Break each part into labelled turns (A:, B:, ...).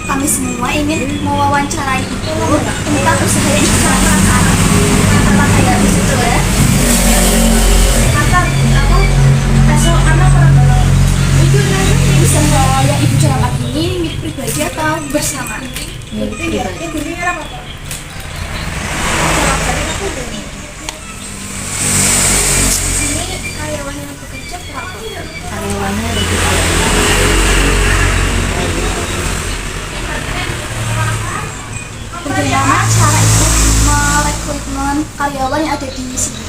A: Kami semua ingin mewawancarai itu tentang usaha yang dilakukan. Apa kayak gitu ya? Aku besok anak orang itu bisa yang ibu ceramah ini milik pribadi atau bersama?
B: Milik pribadi.
A: Ini apa? Sini karyawan yang bekerja berapa?
B: Karyawannya ada tiga.
A: Bagaimana cara itu merekrutmen karyawan yang ada di sini?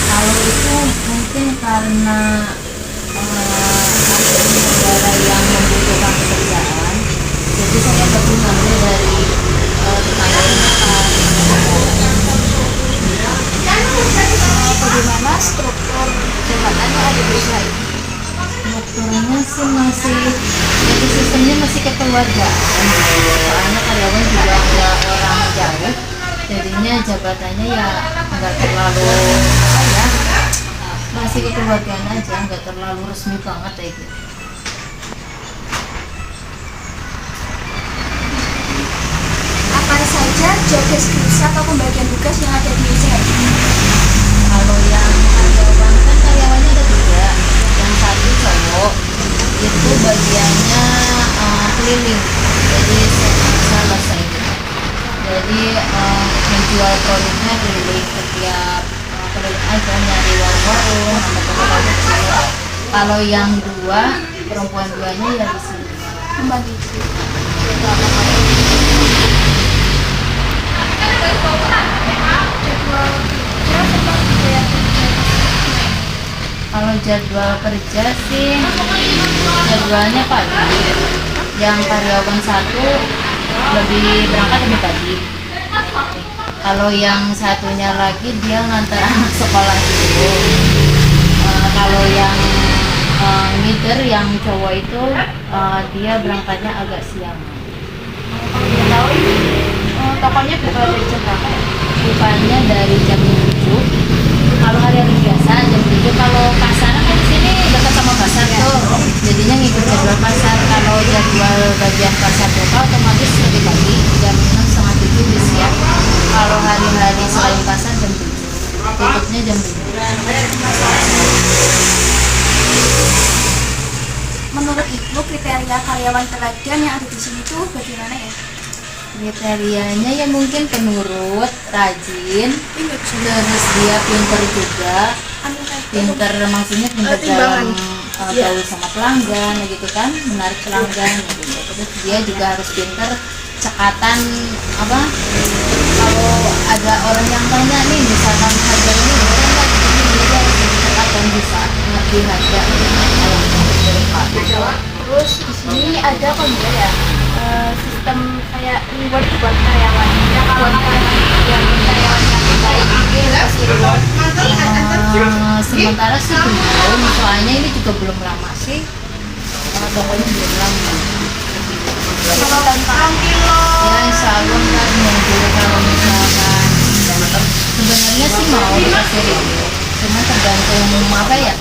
B: Kalau itu mungkin karena negara yang membutuhkan pekerjaan, jadi saya gabungannya dari
A: Bagaimana struktur jabatan yang ada di usaha ini?
B: strukturnya sih masih, jadi sistemnya masih kekeluargaan. Soalnya karyawan juga nggak orang jauh, jadinya jabatannya ya nggak terlalu apa ya, masih kekeluargaan aja, nggak terlalu resmi banget kayak gitu.
A: Apa saja job deskripsi atau pembagian tugas yang ada di usaha ini?
B: Kalau yang karyawan kan karyawannya ada tiga, yang satu cowok itu bagiannya keliling, jadi sales itu. Jadi menjual produknya keliling setiap keliling aja, nyari warung-warung sama toko kecil. Kalau yang dua perempuan duanya ya di sini
A: Membagi.
B: Kalau jadwal kerja sih jadwalnya pagi, yang karyawan satu berangkat lebih pagi. Kalau yang satunya lagi dia ngantar anak sekolah dulu. Kalau yang ngider yang cowok itu dia berangkatnya agak siang.
A: Tokonya buka dari jam berapa ya?
B: Bukanya dari jam 7. Kalau hari-hari biasa jam 7. Kalau pasar kan di sini dekat sama pasar tuh, jadinya ngikut jadwal pasar. Kalau jadwal bagian pasar buka otomatis lebih pagi, jam 6 setengah 7 udah siap. Kalau hari-hari selain pasar jam 7, tutupnya jam 7.
A: Menurut Ibu, kriteria karyawan teladan yang ada di sini tuh bagaimana ya?
B: Kriterianya ya mungkin penurut, rajin, terus dia pinter juga. Pinter maksudnya pinter dalam gaul sama pelanggan gitu kan, menarik pelanggan gitu. Terus dia juga harus pinter cekatan apa, kalau ada orang yang tanya nih misalkan harga ini boleh nggak ini, dia harus cekatan bisa ngerti harga
A: Terus di sini ada kok enggak ya sistem kayak reward buat karyawan. Ya kalau yang karyawan yang baik mungkin kasih reward.
B: Sementara sih belum, soalnya ini juga belum lama sih, tokonya belum lama.
A: Kalau tentang
B: Ya insya Allah kan nunggu kalau misalkan sebenarnya sih mau dikasih review, cuma tergantung apa ya,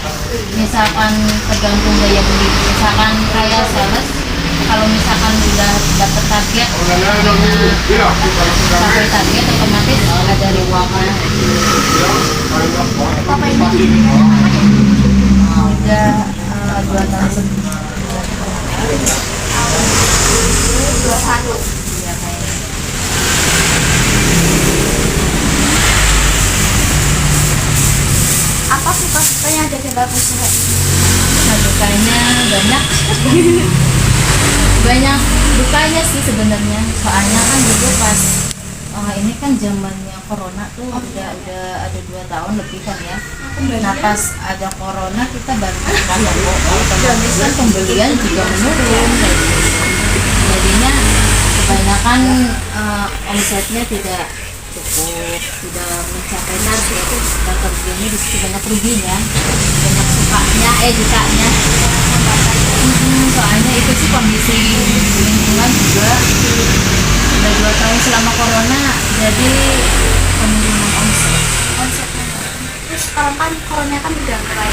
B: misalkan tergantung daya beli. Misalkan kayak sales, kalau misalkan sudah dapat target sampai target otomatis ada rewardan.
A: apa ini diberikan apa ya?
B: Udah 2 tahun sebelum
A: 21.
B: ya kayaknya.
A: Apa suka-sukanya ada dalam usaha ini?
B: Nah, dukanya banyak. Banyak dukanya sih sebenarnya, soalnya kan dulu pas ini kan zamannya corona tuh udah ada 2 tahun lebih kan ya. Nah pas ada corona kita baru buka toko, otomatis kan pembelian juga menurun kayak gitu. Jadinya kebanyakan omsetnya tidak cukup, tidak mencapai target. Dan kerjanya di situ banyak ruginya, banyak dukanya. Soalnya itu sih kondisi lingkungan juga udah 2 tahun selama corona, jadi penurunan omset.
A: Konsepnya. Terus sekarang kan corona kan udah mulai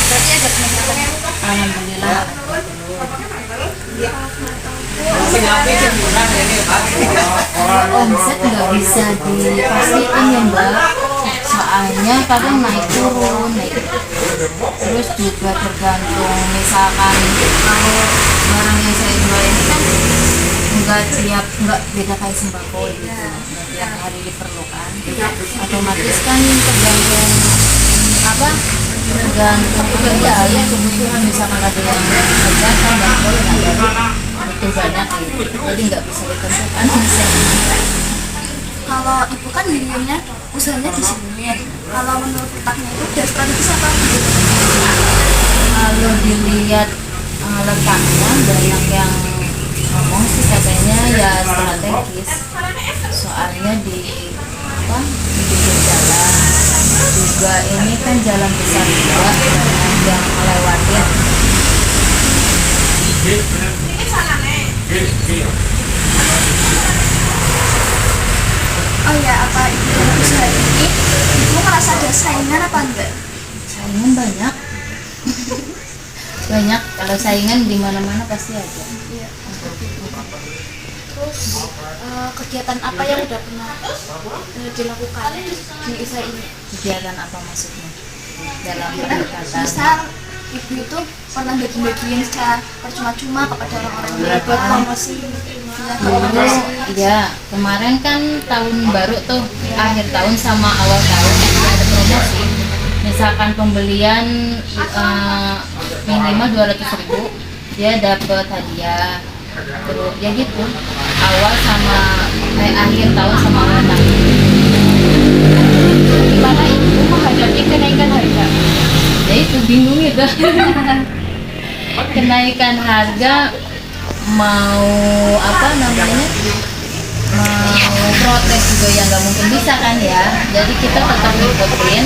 A: berarti ada peningkatan.
B: Alhamdulillah. Omset nggak bisa dipastikan ya Mbak, soalnya kadang naik turun, terus juga tergantung misalkan kalau barang yang saya jual ini kan nggak beda kayak sembako gitu, nggak tiap hari diperlukan, otomatis kan tergantung apa, tergantung ya kebutuhan. Misalkan ada yang kegiatan dan butuh banyak gitu, jadi nggak bisa ditentukan omsetnya.
A: Kalau ibu kan dirinya usahanya di sini. Kalau menurut letaknya itu udah strategis apa gitu?
B: Kalau dilihat letaknya, banyak yang ngomong sih katanya ya strategis, soalnya di apa, di pinggir jalan juga, ini kan jalan besar juga, banyak yang melewatin.
A: Oh ya, apa ibu dalam usaha ini ibu merasa ada saingan apa enggak?
B: Saingan banyak. Banyak, kalau saingan di mana-mana pasti ada.
A: Iya. Terus kegiatan apa yang udah pernah dilakukan di usaha ini?
B: Kegiatan apa maksudnya dalam pendekatan?
A: Misal ibu itu pernah bagi-bagiin secara percuma-cuma kepada orang-orang yang buat promosi.
B: Dulu ya, kemarin kan tahun baru tuh, akhir tahun sama awal tahun itu ada promosi. Misalkan pembelian minimal 200.000 dia dapat hadiah. Terus ya gitu, awal sama akhir tahun sama awal tahun.
A: Gimana ibu menghadapi kenaikan harga?
B: Ya itu bingung itu. Kenaikan harga, mau apa namanya, mau protes juga ya nggak mungkin bisa kan ya, jadi kita tetap ngikutin,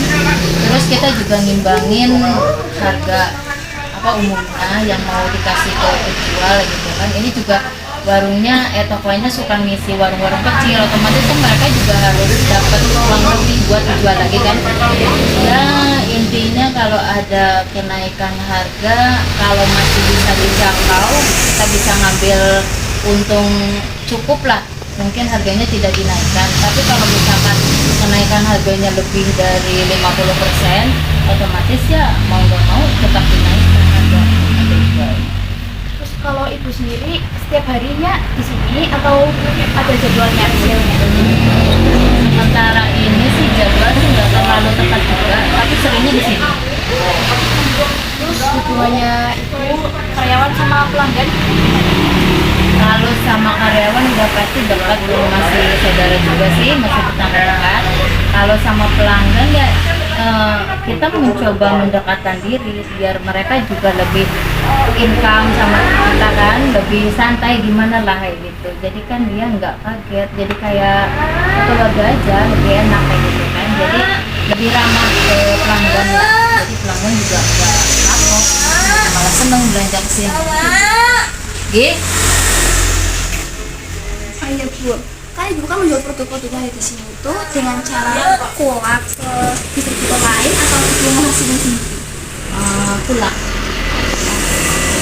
B: terus kita juga ngimbangin harga apa umumnya yang mau dikasih ke penjual gitu kan. Ini juga warungnya tokonya suka ngisi warung-warung kecil, otomatis kan mereka juga harus dapat uang lebih buat dijual lagi kan ya. Intinya kalau ada kenaikan harga, kalau masih bisa dijangkau, kita bisa ngambil untung cukup lah, mungkin harganya tidak dinaikkan. Tapi kalau misalkan kenaikan harganya lebih dari 50%, otomatis ya mau nggak mau tetap dinaikkan harga jual.
A: Terus kalau ibu sendiri setiap harinya di sini atau ada jadwalnya hasilnya?
B: Sementara ini sih jadwal sih nggak terlalu tepat juga, tapi seringnya di sini.
A: Terus hubungannya itu karyawan sama pelanggan?
B: Kalau sama karyawan udah pasti dekat, masih saudara juga sih, masih tetangga dekat. Kalau sama pelanggan ya kita mencoba mendekatkan diri biar mereka juga lebih income sama kita kan, lebih santai gimana lah kayak gitu. Jadi kan dia nggak kaget, jadi kayak keluarga aja, lebih enak kayak gitu kan. Jadi lebih ramah ke pelanggan lah. Jadi pelanggan juga nggak kapok, malah seneng belanja ke sini. Gitu.
A: Oh iya Bu, kan Ibu kan menjual produk-produknya di sini itu dengan cara kolak ke distributor lain atau Ibu menghasilkan sendiri?
B: Pulak.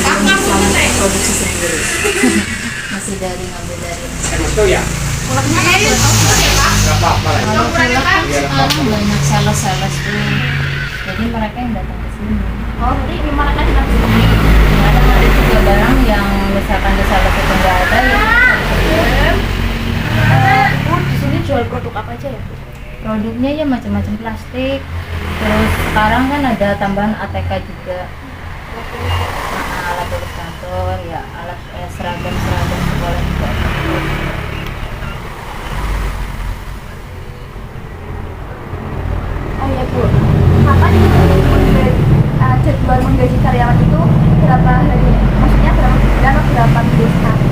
B: Sama produksi sendiri. Masih dari ngambil dari.
A: Kolaknya
B: Kalau pulak kan sekarang banyak sales-sales tuh. Jadi mereka yang datang ke sini.
A: oh berarti gimana kan kita sini?
B: Ada juga barang yang misalkan di sales itu nggak ada ya.
A: Ibu di sini jual produk apa aja ya Bu?
B: Produknya ya macam-macam plastik. Terus sekarang kan ada tambahan ATK juga. Alat tulis kantor, ya alat seragam sekolah juga.
A: Oh iya Bu, kapan jadwal menggaji karyawan itu berapa hari? Maksudnya berapa bulan atau berapa minggu sekali?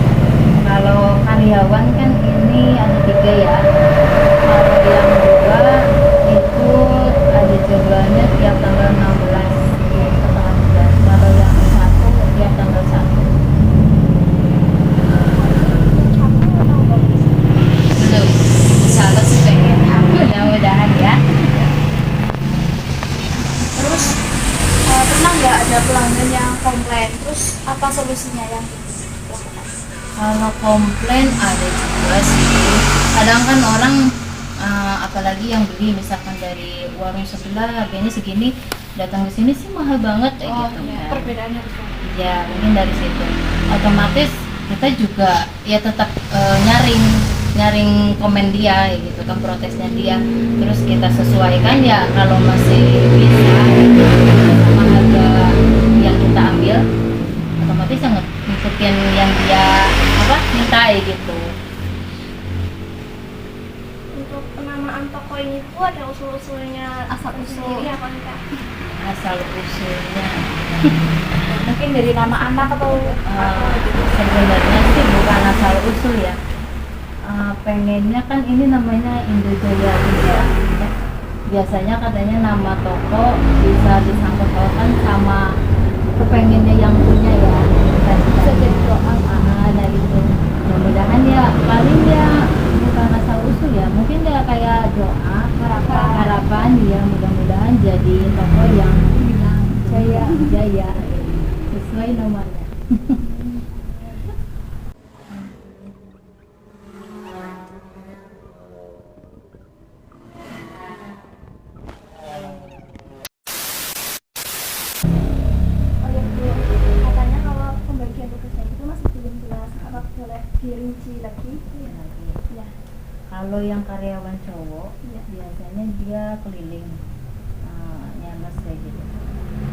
B: Kalau karyawan kan ini ada 3 ya. Kalau yang 2 itu ada jadwalnya tiap tanggal 16 setelah bulan. Kalau yang 1 tiap tanggal 1. Belum. Salah sih pengen. Mudah-mudahan ya.
A: Terus pernah nggak ada pelanggan yang komplain? Terus apa solusinya yang dilakukan?
B: Kalau komplain ada juga sih. Kadang kan orang apalagi yang beli misalkan dari warung sebelah harganya segini, datang ke sini sih mahal banget kayak gitu
A: iya,
B: kan.
A: perbedaannya besar.
B: Ya mungkin dari situ. Otomatis kita juga ya tetap nyaring komen dia kayak gitu kan, protesnya dia. Terus kita sesuaikan ya kalau masih bisa sama harga yang kita ambil, otomatis yang ngikutin yang dia minta gitu.
A: Untuk penamaan toko ini Bu ada usul-usulnya asal sendiri apa enggak?
B: Asal usulnya
A: Mungkin dari nama anak atau
B: sebenarnya sih bukan asal usul ya. Pengennya kan ini namanya Indojoya ya. Biasanya katanya nama toko bisa disangkut pautkan sama kepengennya yang punya ya. Dan bisa jadi doa dari itu. Mudah-mudahan ya paling ya bukan asal usul ya, mungkin ya kayak doa harapan ya, mudah-mudahan jadi toko yang jaya sesuai namanya.
A: Oh ya Bu, katanya kalau pembagian tugasnya itu masih belum jelas. Apa boleh dirinci lagi? Ya.
B: Kalau yang karyawan cowok
A: Iya.
B: biasanya dia keliling nyales kayak gitu.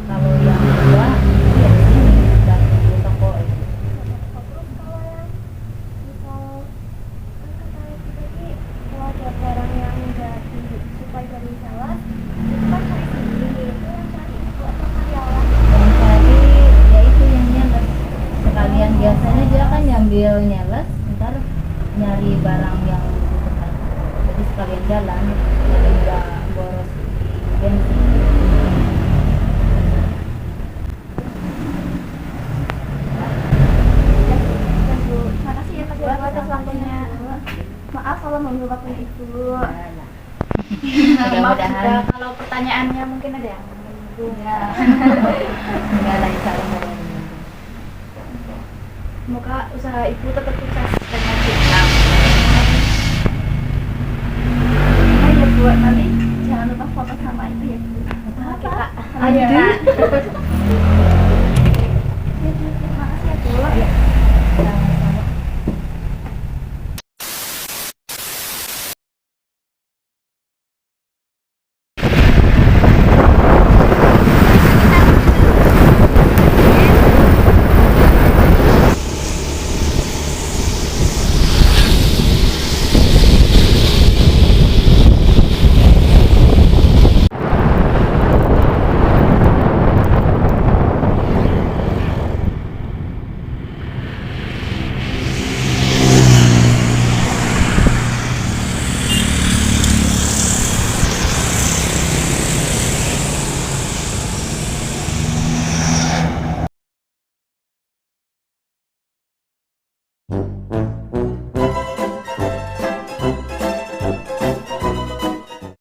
B: Kalau yang kedua dia di sini dan di toko itu.
A: Terus kalau yang misal kan kata Ibu tadi kalau ada barang yang nggak disukai dari sales itu kan cari sendiri, itu yang cari Ibu atau karyawan?
B: Yang tadi ya itu yang nyales. Sekalian biasanya dia kan nyambil nyales, ntar nyari barang yang dibutuhkan. Jadi sekalian jalan, jadi nggak boros di bensin.
A: Dan Bu, makasih ya Pak Jawa atas waktunya. Maaf kalau mengganggu waktunya Ibu. Maaf
B: Mudah-mudahan
A: juga kalau pertanyaannya mungkin ada yang mengganggu.
B: enggak lah, insya Allah.
A: Semoga usaha Ibu tetap sukses.